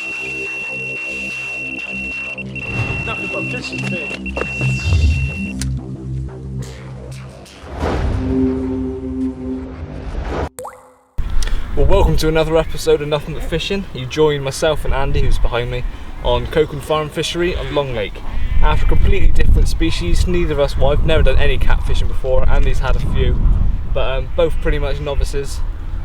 Nothing but fishing thing. Well, welcome to another episode of Nothing But Fishing. You join myself and Andy, who's behind me, on Coke and Farm Fishery on Long Lake. After completely different species, neither of us, well, I've never done any catfishing before, Andy's had a few, but both pretty much novices.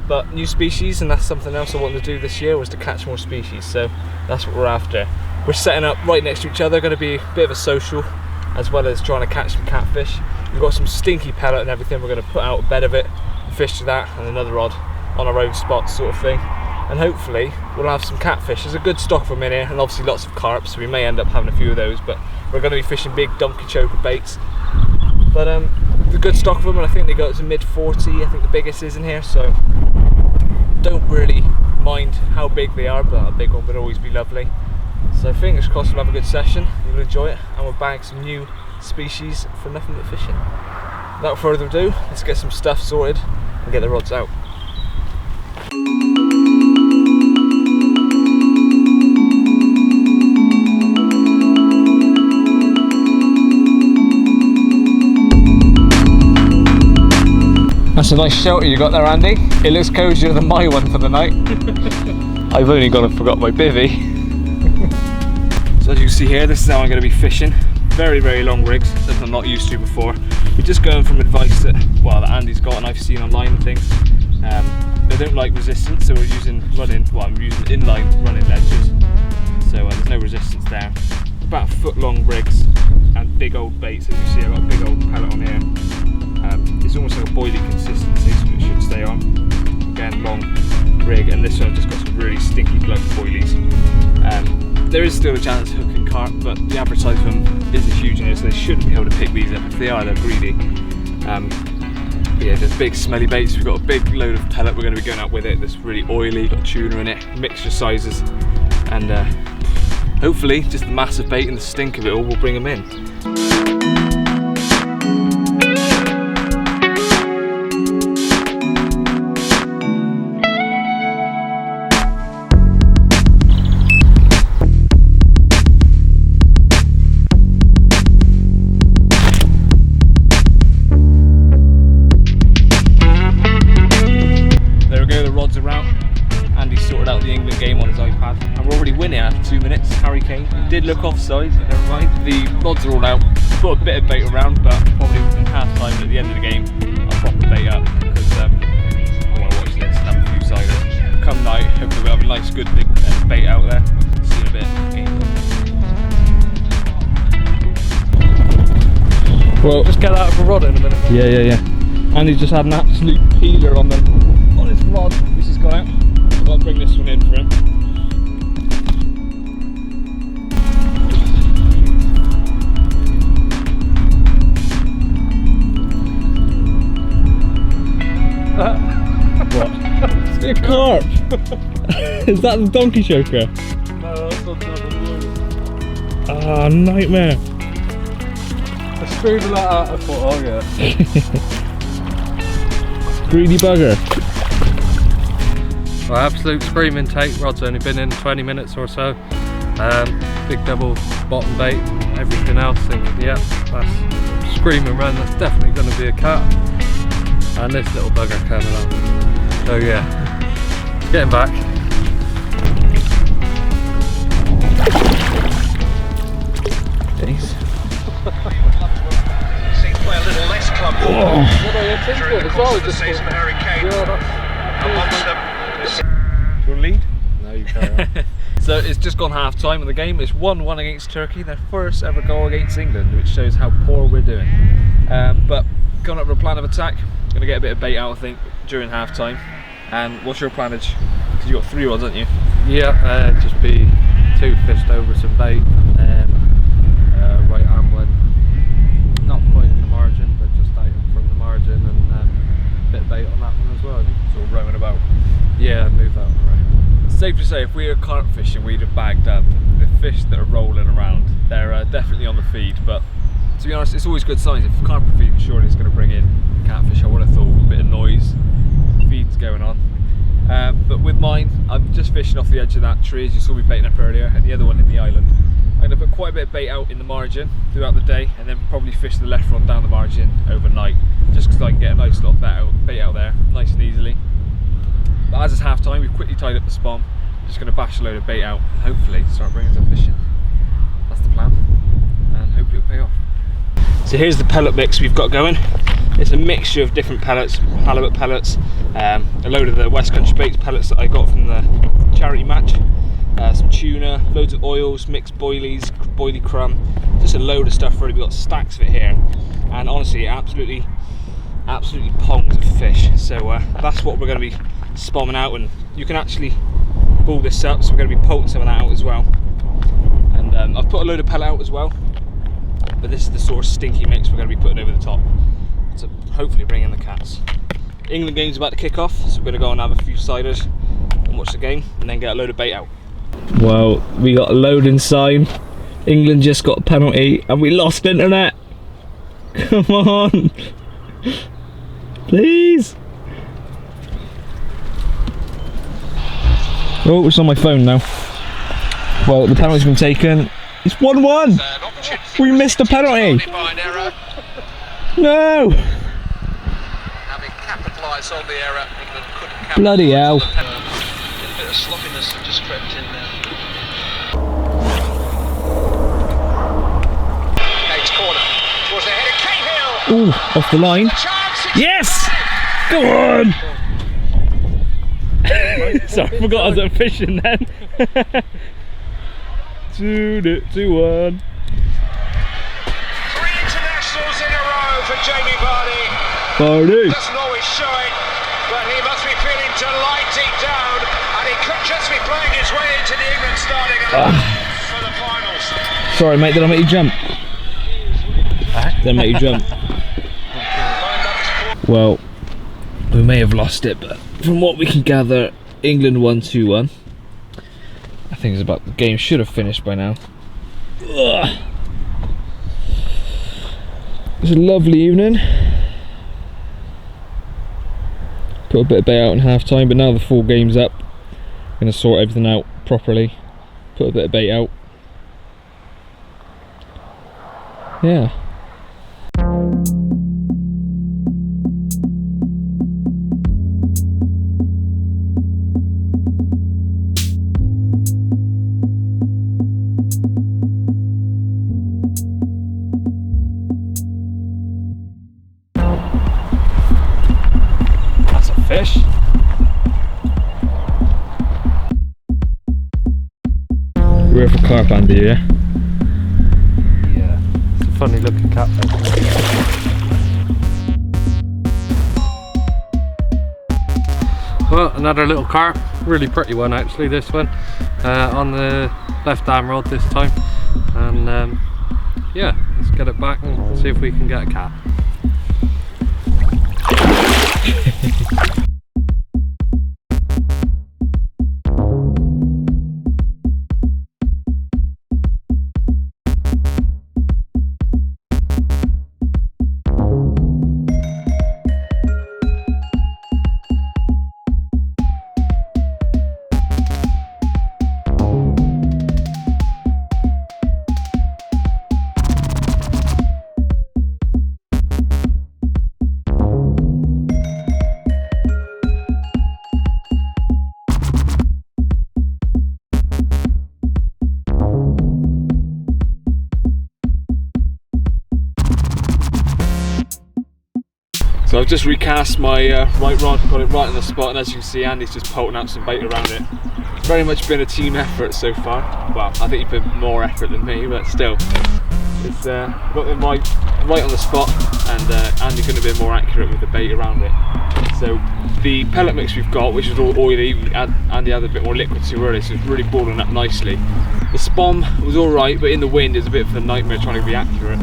But new species, and that's something else I wanted to do this year, was to catch more species, so that's what we're after. We're setting up right next to each other, going to be a bit of a social, as well as trying to catch some catfish. We've got some stinky pellet and everything, we're going to put out a bed of it, fish to that, and another rod on our own spots sort of thing. And hopefully we'll have some catfish. There's a good stock of them in here, and obviously lots of carp, so we may end up having a few of those, but we're going to be fishing big donkey choker baits. But the good stock of them, and I think they go up to mid 40, I think the biggest is in here, so don't really mind how big they are, but a big one would always be lovely. So fingers crossed we'll have a good session, you'll enjoy it, and we'll bag some new species for Nothing But Fishing. Without further ado, let's get some stuff sorted and get the rods out. That's a nice shelter you got there, Andy. It looks cosier than my one for the night. I've only gone and forgot my bivvy. So as you can see here, this is how I'm going to be fishing. Very, very long rigs, something I'm not used to before. We're just going from advice that Andy's got and I've seen online and things. They don't like resistance, so we're using I'm using inline running ledges. So there's no resistance there. About foot-long rigs and big old baits. As you see, I've got a big old pellet on here. It's almost like a boilie consistency, so it should stay on. Again, long rig, and this one I've just got some really stinky plug boilies. There is still a chance of hooking carp, but the average size of them isn't huge in here, so they shouldn't be able to pick these up. If they are, they're greedy. Yeah, there's big smelly baits. We've got a big load of pellet we're going to be going out with it. That's really oily, got tuna in it, mixture sizes, and hopefully just the massive bait and the stink of it all will bring them in. Did look offside, but never mind. The rods are all out. Put a bit of bait around, but probably in half time at the end of the game, I'll prop the bait up because I want to watch this and have a few siders. Come night, hopefully we'll have a nice, good big bait out there. See you in a bit. Well, just get out of a rod in a minute. Yeah. Andy's just had an absolute peeler on his rod, which has gone out. I'll bring this one in for him. What? It's a carp! Is that the donkey choker? No, that's not the one. Ah, nightmare! I screwed that out, I thought, oh yeah. Greedy bugger. Well, absolute screaming take, rod's only been in 20 minutes or so. Big double bottom bait and everything else, thinking, yeah, that's screaming run, that's definitely going to be a cat. And this little bugger coming on. So yeah, getting back. Seems to play a little less club during the course of the season. Harry Kane amongst them. Do you want to lead? No, you carry on. So it's just gone half time in the game. It's 1-1 against Turkey, their first ever goal against England, which shows how poor we're doing. But going up with a plan of attack. Going to get a bit of bait out, I think, during half time. And what's your planage? Because you've got 3 rods, haven't you? Yeah, just be 2 fished over some bait, and then right arm one, not quite in the margin, but just out from the margin, and a bit of bait on that one as well, I think. Sort of roaming about. Yeah, move that one around. It's safe to say if we were carp fishing, we'd have bagged up. The fish that are rolling around, they're definitely on the feed, but to be honest, it's always good signs. If carp are feeding, surely it's going to bring in catfish. I would have thought a bit of noise, feed's going on. But with mine, I'm just fishing off the edge of that tree, as you saw me baiting up earlier, and the other one in the island. I'm going to put quite a bit of bait out in the margin throughout the day, and then probably fish the left rod down the margin overnight, just because I can get a nice little bait out there, nice and easily. But as it's half time, we've quickly tied up the spawn. Just going to bash a load of bait out, and hopefully start bringing some fishing. That's the plan, and hopefully it'll pay off. So here's the pellet mix we've got going. It's a mixture of different pellets, halibut pellets, a load of the West Country Baits pellets that I got from the charity match, some tuna, loads of oils, mixed boilies, boilie crumb, just a load of stuff really. We've got stacks of it here, and honestly it absolutely pongs of fish. So that's what we're going to be spamming out, and you can actually ball this up, so we're going to be pulling some of that out as well. And I've put a load of pellet out as well, but this is the sort of stinky mix we're going to be putting over the top to hopefully bring in the cats. England game's about to kick off, so we're going to go and have a few ciders and watch the game, and then get a load of bait out. Well, we got a loading sign. England just got a penalty and we lost internet. Come on, please. Oh, it's on my phone now. Well, the penalty's been taken. It's 1-1. We missed a penalty. No. Having capitalised on the error, England couldn't capitalise. Bloody hell. A bit of sloppiness that just crept in there. Kate's corner towards the head of Cahill. Ooh, off the line. Yes! Go on! Sorry, I forgot I was fishing then. 2-1. 3 internationals in a row for Jamie Vardy. Doesn't always show it, but he must be feeling delight deep down, and he could just be playing his way into the England starting for the finals. Sorry mate, did I make you jump? Did I make you jump? Well, we may have lost it, but from what we can gather, England won 2-1. I think it's about, the game should have finished by now. Ugh. It's a lovely evening. Put a bit of bait out in half time, but now the full game's up, I'm going to sort everything out properly. Put a bit of bait out. Yeah. Fish. You're here for carp, Andy, yeah? Yeah, it's a funny looking catfish. Well, another little carp, really pretty one actually, this one, on the left arm rod this time, and yeah, let's get it back and see if we can get a cat. So I've just recast my right rod, got it right on the spot, and as you can see, Andy's just pulling out some bait around it. It's very much been a team effort so far. Well, I think you've been more effort than me, but still. It's got them right on the spot, and Andy couldn't have been more accurate with the bait around it. So the pellet mix we've got, which is all oily, Andy added a bit more liquid to earlier, so it's really balling up nicely. The spawn was alright, but in the wind it's a bit of a nightmare trying to be accurate.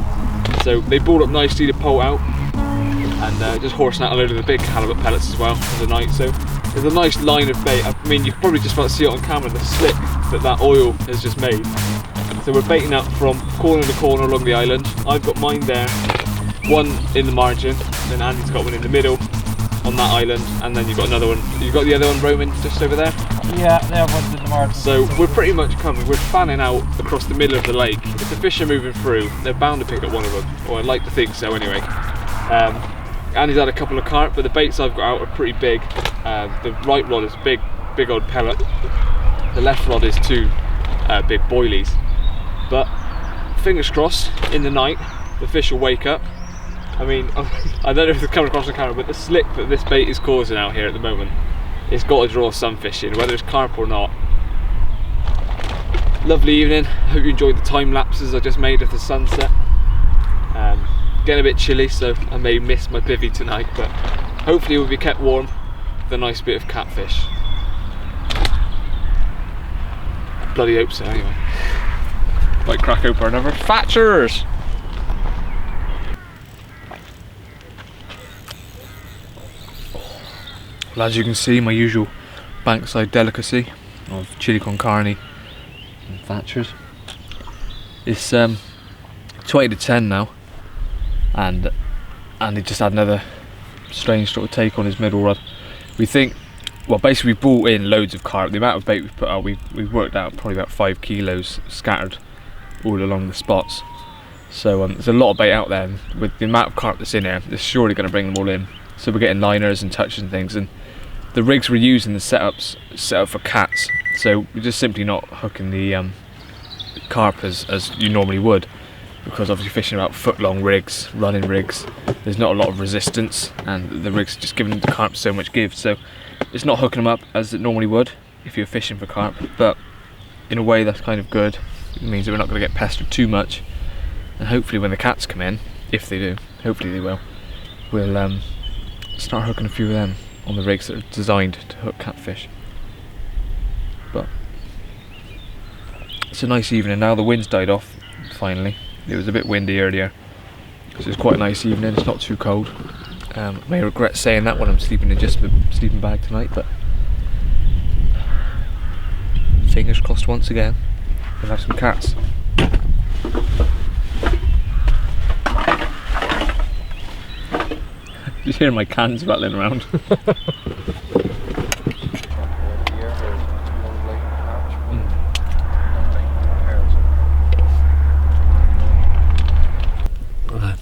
So they balled up nicely to pull out, and just horsing out a load of the big halibut pellets as well for the night. So there's a nice line of bait. I mean, you've probably just about to see it on camera, the slick that oil has just made. So we're baiting up from corner to corner along the island. I've got mine there, one in the margin, then Andy's got one in the middle, on that island, and then you've got another one. You've got the other one roaming just over there. Yeah, the other one's in the margin. So we're pretty much covered. We're fanning out across the middle of the lake. If the fish are moving through, they're bound to pick up one of them, or I'd like to think so anyway. Andy's had a couple of carp, but the baits I've got out are pretty big. The right rod is big old pellet. The left rod is two big boilies. But fingers crossed, in the night, the fish will wake up. I mean, I don't know if it's coming across the camera, but the slick that this bait is causing out here at the moment, it's got to draw some fish in, whether it's carp or not. Lovely evening. Hope you enjoyed the time lapses I just made of the sunset. Getting a bit chilly, so I may miss my bivvy tonight, but hopefully we'll be kept warm with a nice bit of catfish. I bloody hope so anyway. Might crack open another Thatchers! Well, as you can see, my usual bankside delicacy of chili con carne and Thatchers. It's 20 to 10 now, and he just had another strange sort of take on his middle rod. We think, well, basically we brought in loads of carp. The amount of bait we've put out, we've worked out probably about 5 kilos scattered all along the spots. So there's a lot of bait out there, and with the amount of carp that's in here, it's surely going to bring them all in. So we're getting liners and touches and things, and the rigs we're using, the setups set up for cats, so we're just simply not hooking the carp as you normally would, because obviously fishing about foot-long rigs, running rigs, there's not a lot of resistance, and the rigs are just giving the carp so much give, so it's not hooking them up as it normally would if you're fishing for carp. But in a way that's kind of good. It means that we're not going to get pestered too much, and hopefully when the cats come in, if they do, hopefully they will, we'll start hooking a few of them on the rigs that are designed to hook catfish. But it's a nice evening now. The wind's died off finally. It was a bit windy earlier, so it's quite a nice evening. It's not too cold. I may regret saying that when I'm sleeping in just a sleeping bag tonight, but fingers crossed once again we'll have some cats. You hear my cans rattling around.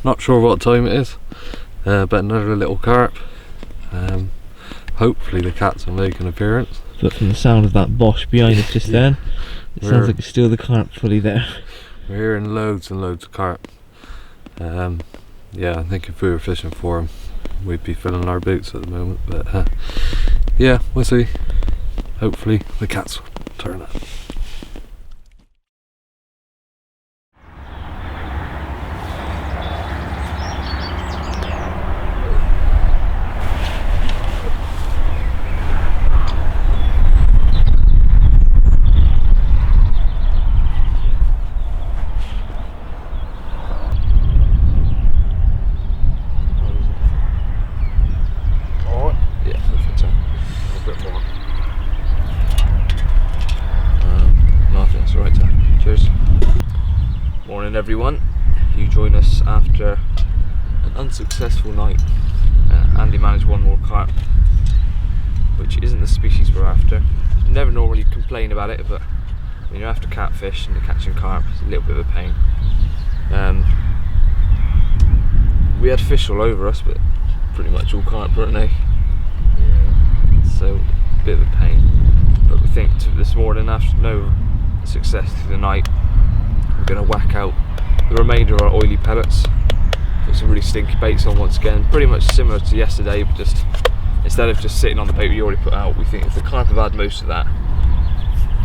Not sure what time it is, but another little carp. Hopefully the cats will make an appearance. But from the sound of that bosh behind us just then, it sounds like it's still the carp fully there. We're hearing loads and loads of carp. Yeah, I think if we were fishing for them, we'd be filling our boots at the moment, but yeah, we'll see. Hopefully the cats will turn up. Everyone, you join us after an unsuccessful night. Andy managed one more carp, which isn't the species we're after. Never normally complain about it, but when you're after catfish and you're catching carp, it's a little bit of a pain. We had fish all over us, but pretty much all carp, weren't they? Yeah. So a bit of a pain, but we think this morning, after no success through the night, we're going to whack out the remainder of our oily pellets, put some really stinky baits on once again, pretty much similar to yesterday, but just instead of just sitting on the bait we already put out, we think if the carp have had most of that,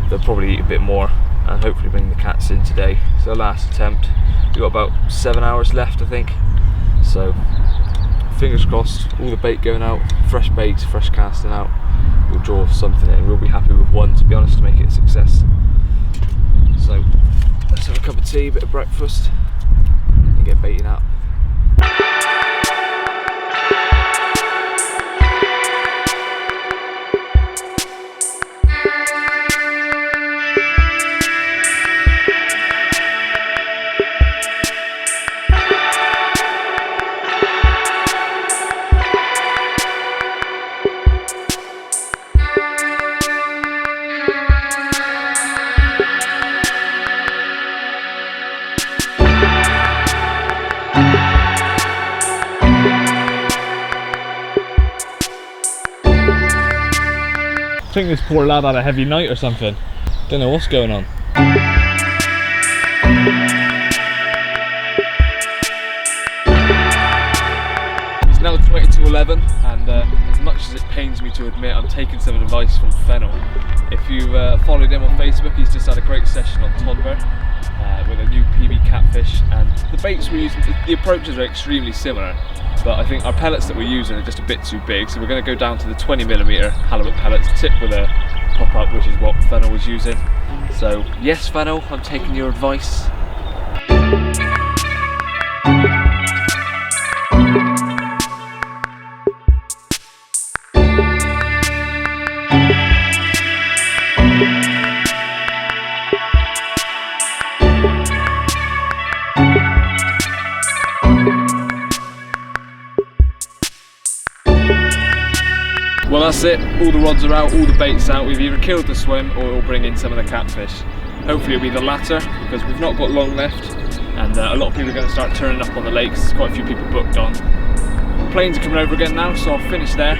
they'll probably eat a bit more and hopefully bring the cats in today. So last attempt, we've got about 7 hours left, I think, so fingers crossed, all the bait going out, fresh baits, fresh casting out, we'll draw something in. We'll be happy with one, to be honest, to make it a success. So let's have a cup of tea, a bit of breakfast, and get baiting up. think this poor lad had a heavy night or something. Don't know what's going on. It's now 20 to 11, and as much as it pains me to admit, I'm taking some advice from Fennel. If you've followed him on Facebook, he's just had a great session on Tonver with a new PB Catfish, and the baits we're using, the approaches are extremely similar, but I think our pellets that we're using are just a bit too big, so we're going to go down to the 20mm halibut pellets, tipped with a pop-up, which is what Fennel was using. So yes, Fennel, I'm taking your advice. Well, that's it. All the rods are out, all the bait's out. We've either killed the swim or we'll bring in some of the catfish. Hopefully it'll be the latter, because we've not got long left, and a lot of people are going to start turning up on the lakes. There's quite a few people booked on. Planes are coming over again now, so I'll finish there.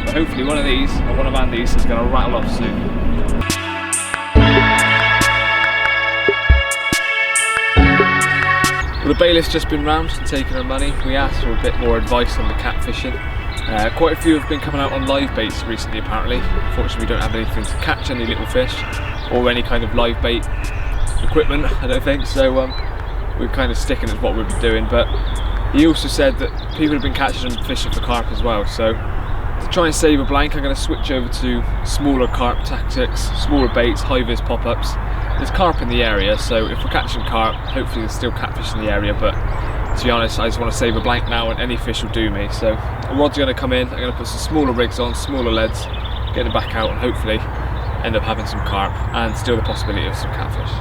But hopefully one of these, or one of Andy's, is going to rattle off soon. Well, the bailiff's just been round and taken her money. We asked for a bit more advice on the catfishing. Quite a few have been coming out on live baits recently apparently. Unfortunately we don't have anything to catch any little fish or any kind of live bait equipment, I don't think, so we're kind of sticking with what we've been doing. But he also said that people have been catching and fishing for carp as well, so to try and save a blank I'm going to switch over to smaller carp tactics, smaller baits, high-vis pop-ups. There's carp in the area, so if we're catching carp, hopefully there's still catfish in the area, but to be honest, I just want to save a blank now and any fish will do me. So the rod's going to come in, I'm going to put some smaller rigs on, smaller leads, get them back out and hopefully end up having some carp and still the possibility of some catfish.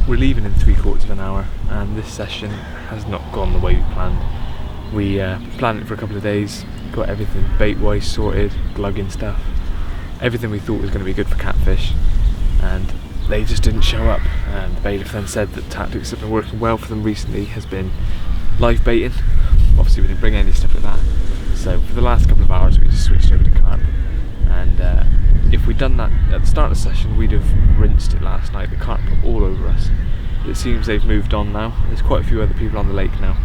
We're leaving in 3/4 of an hour and this session has not gone the way we planned. We planned it for a couple of days, got everything bait-wise sorted, glugging stuff, everything we thought was going to be good for catfish, and they just didn't show up. And the bailiff then said that tactics that have been working well for them recently has been live baiting. Obviously we didn't bring any stuff like that, so for the last couple of hours we just switched over to carp. And if we'd done that at the start of the session, we'd have rinsed it last night. The carp were all over us. It seems they've moved on now. There's quite a few other people on the lake now.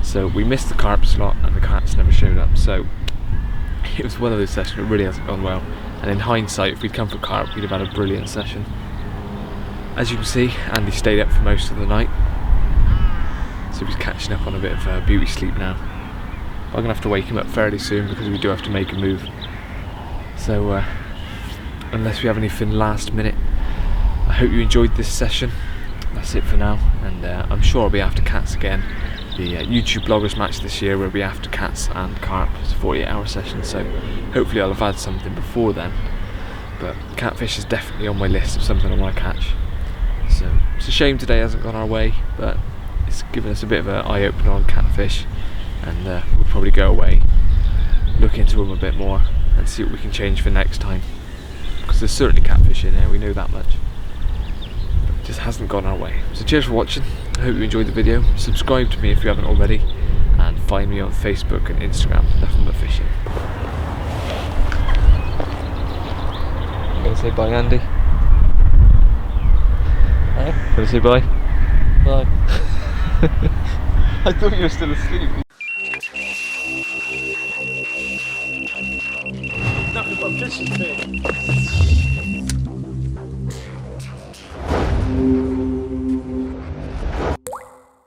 So we missed the carp slot and the carps never showed up. So it was one of those sessions that really hasn't gone well. And in hindsight, if we'd come for carp, we'd have had a brilliant session. As you can see, Andy stayed up for most of the night. So he's catching up on a bit of beauty sleep now. I'm going to have to wake him up fairly soon because we do have to make a move. So unless we have anything last minute, I hope you enjoyed this session. That's it for now, and I'm sure I'll be after cats again. The YouTube bloggers match this year will be after cats and carp. It's a 48-hour session, so hopefully I'll have had something before then. But catfish is definitely on my list of something I want to catch. So it's a shame today hasn't gone our way, but it's given us a bit of an eye-opener on catfish, and we'll probably go away, look into them a bit more and see what we can change for next time, because there's certainly catfish in there, we know that much, but it just hasn't gone our way. So cheers for watching, I hope you enjoyed the video. Subscribe to me if you haven't already, and find me on Facebook and Instagram, Nuffinbutfishing. Gonna say bye, Andy? Hey? Gonna say bye? Bye. I thought you were still asleep. Nuffinbutfishing.